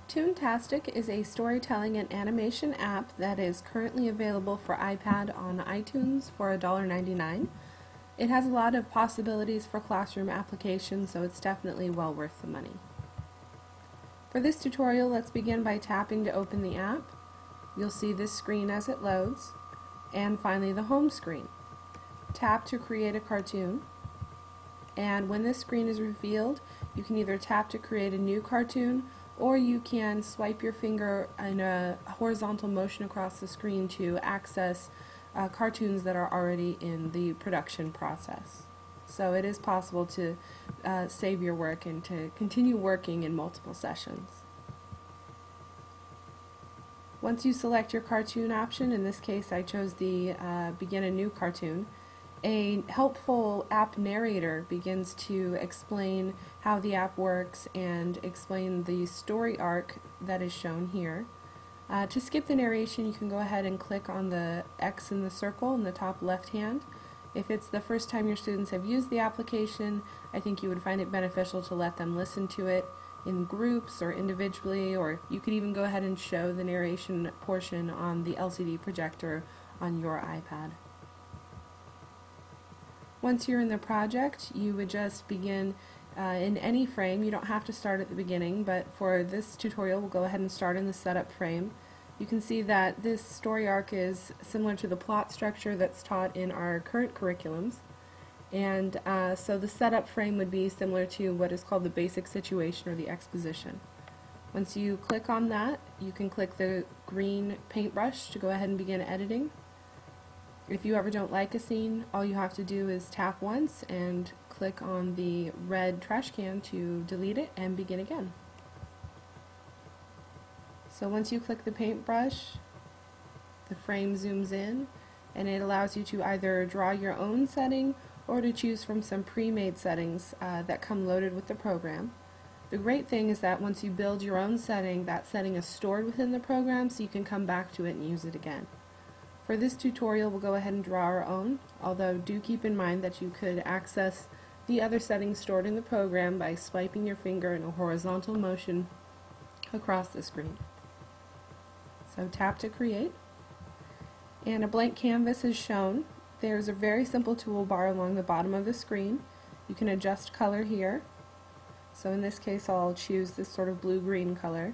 Toontastic is a storytelling and animation app that is currently available for iPad on iTunes for $1.99. It has a lot of possibilities for classroom applications, so it's definitely well worth the money. For this tutorial, let's begin by tapping to open the app. You'll see this screen as it loads, and finally the home screen. Tap to create a cartoon, and when this screen is revealed, you can either tap to create a new cartoon, or you can swipe your finger in a horizontal motion across the screen to access cartoons that are already in the production process. So it is possible to save your work and to continue working in multiple sessions. Once you select your cartoon option, in this case I chose the begin a new cartoon, a helpful app narrator begins to explain how the app works and explain the story arc that is shown here. To skip the narration, you can go ahead and click on the X in the circle in the top left hand. If it's the first time your students have used the application, I think you would find it beneficial to let them listen to it in groups or individually, or you could even go ahead and show the narration portion on the LCD projector on your iPad. Once you're in the project, you would just begin in any frame. You don't have to start at the beginning, but for this tutorial we'll go ahead and start in the setup frame. You can see that this story arc is similar to the plot structure that's taught in our current curriculums, and so the setup frame would be similar to what is called the basic situation or the exposition. Once you click on that, you can click the green paintbrush to go ahead and begin editing. If you ever don't like a scene, all you have to do is tap once and click on the red trash can to delete it and begin again. So once you click the paintbrush, the frame zooms in and it allows you to either draw your own setting or to choose from some pre-made settings that come loaded with the program. The great thing is that once you build your own setting, that setting is stored within the program so you can come back to it and use it again. For this tutorial we'll go ahead and draw our own, although do keep in mind that you could access the other settings stored in the program by swiping your finger in a horizontal motion across the screen. So tap to create, and a blank canvas is shown. There's a very simple toolbar along the bottom of the screen. You can adjust color here. So in this case I'll choose this sort of blue-green color.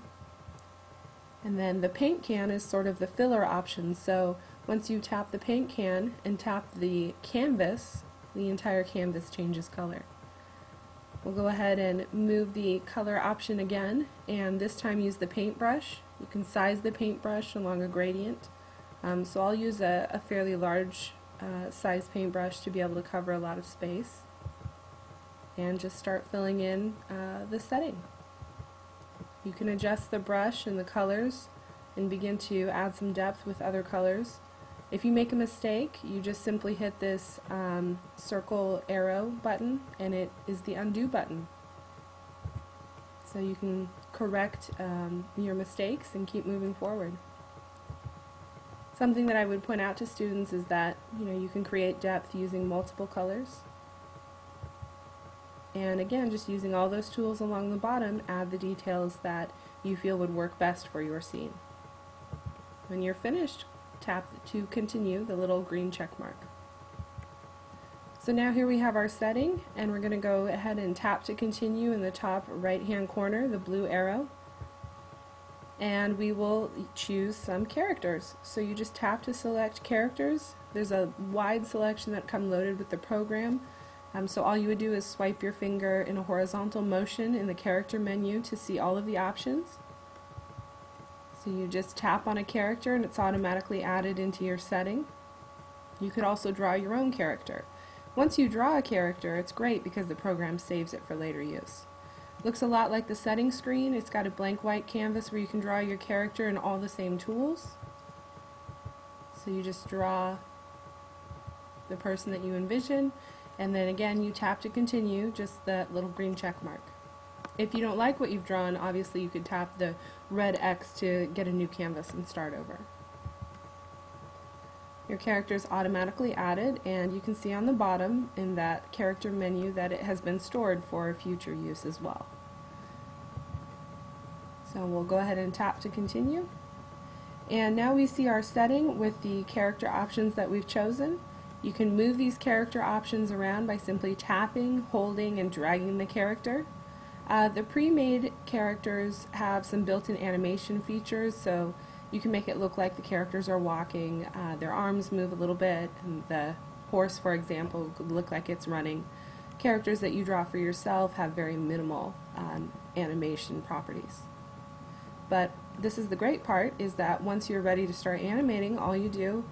And then the paint can is sort of the filler option, so once you tap the paint can and tap the canvas, the entire canvas changes color. We'll go ahead and move the color option again, and this time use the paintbrush. You can size the paintbrush along a gradient. So I'll use a fairly large size paintbrush to be able to cover a lot of space. And just start filling in the setting. You can adjust the brush and the colors and begin to add some depth with other colors. If you make a mistake, you just simply hit this circle arrow button and it is the undo button. So you can correct your mistakes and keep moving forward. Something that I would point out to students is that you can create depth using multiple colors. And again, just using all those tools along the bottom, add the details that you feel would work best for your scene. When you're finished, tap to continue, the little green check mark. So now here we have our setting, and we're going to go ahead and tap to continue in the top right hand corner, the blue arrow, and we will choose some characters. So you just tap to select characters. There's a wide selection that come loaded with the program. So all you would do is swipe your finger in a horizontal motion in the character menu to see all of the options. So you just tap on a character and it's automatically added into your setting. You could also draw your own character. Once you draw a character, it's great because the program saves it for later use. Looks a lot like the settings screen. It's got a blank white canvas where you can draw your character and all the same tools. So you just draw the person that you envision, and then again you tap to continue, just that little green check mark. If you don't like what you've drawn, obviously you could tap the red X to get a new canvas and start over. Your character is automatically added, and you can see on the bottom in that character menu that it has been stored for future use as well. So we'll go ahead and tap to continue. And now we see our setting with the character options that we've chosen. You can move these character options around by simply tapping, holding, and dragging the character. The pre-made characters have some built-in animation features, so you can make it look like the characters are walking. Their arms move a little bit, and the horse, for example, could look like it's running. Characters that you draw for yourself have very minimal animation properties. But this is the great part, is that once you're ready to start animating, all you do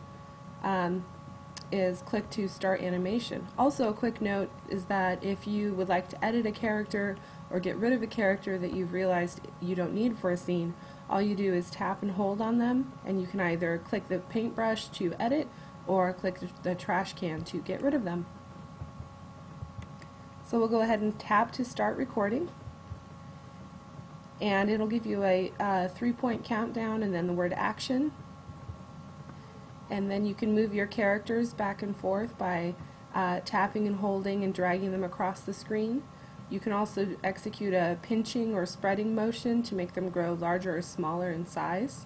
is click to start animation. Also, a quick note is that if you would like to edit a character or get rid of a character that you've realized you don't need for a scene, all you do is tap and hold on them, and you can either click the paintbrush to edit or click the trash can to get rid of them. So we'll go ahead and tap to start recording, and it'll give you a 3-point countdown and then the word action. And then you can move your characters back and forth by tapping and holding and dragging them across the screen. You can also execute a pinching or spreading motion to make them grow larger or smaller in size.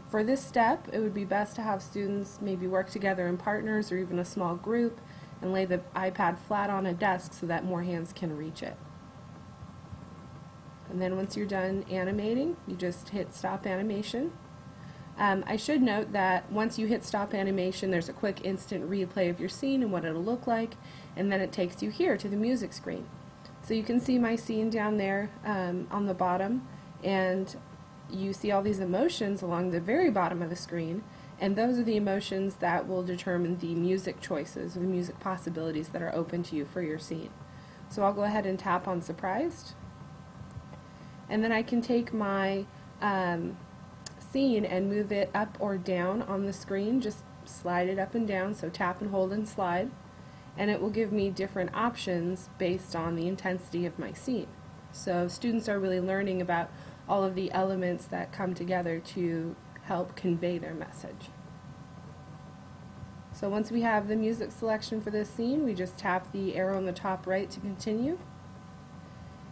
For this step, it would be best to have students maybe work together in partners or even a small group and lay the iPad flat on a desk so that more hands can reach it. And then once you're done animating, you just hit stop animation. I should note that once you hit stop animation, there's a quick instant replay of your scene and what it'll look like, and then it takes you here to the music screen. So you can see my scene down there on the bottom, and you see all these emotions along the very bottom of the screen, and those are the emotions that will determine the music choices or the music possibilities that are open to you for your scene. So I'll go ahead and tap on Surprised, and then I can take my scene and move it up or down on the screen. Just slide it up and down, so tap and hold and slide, and it will give me different options based on the intensity of my scene. So students are really learning about all of the elements that come together to help convey their message. So once we have the music selection for this scene, we just tap the arrow on the top right to continue.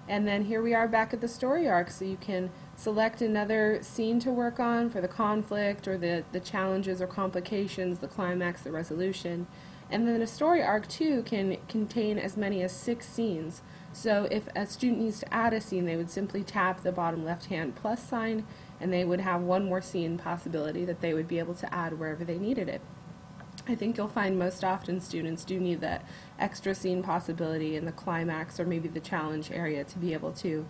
And then here we are back at the story arc, so you can select another scene to work on for the conflict or the challenges or complications, the climax, the resolution. And then a story arc too can contain as many as 6 scenes. So if a student needs to add a scene, they would simply tap the bottom left-hand plus sign, and they would have one more scene possibility that they would be able to add wherever they needed it. I think you'll find most often students do need that extra scene possibility in the climax or maybe the challenge area to be able to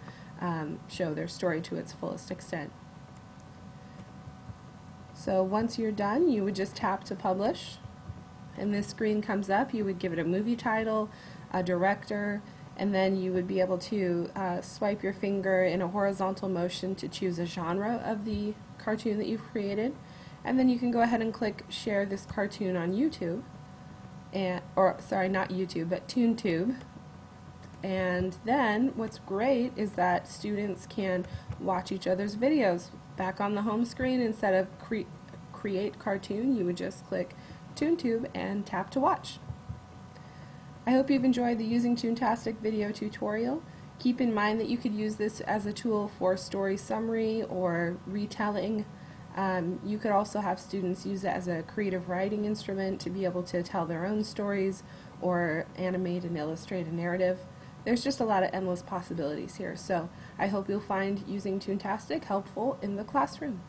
show their story to its fullest extent. So once you're done, you would just tap to publish, and this screen comes up. You would give it a movie title, a director, and then you would be able to swipe your finger in a horizontal motion to choose a genre of the cartoon that you've created. And then you can go ahead and click share this cartoon on YouTube, or sorry, not YouTube, but Toontube. And then what's great is that students can watch each other's videos. Back on the home screen, instead of create cartoon, you would just click Toontube and tap to watch. I hope you've enjoyed the Using Toontastic video tutorial. Keep in mind that you could use this as a tool for story summary or retelling. You could also have students use it as a creative writing instrument to be able to tell their own stories or animate and illustrate a narrative. There's just a lot of endless possibilities here, so I hope you'll find using Toontastic helpful in the classroom.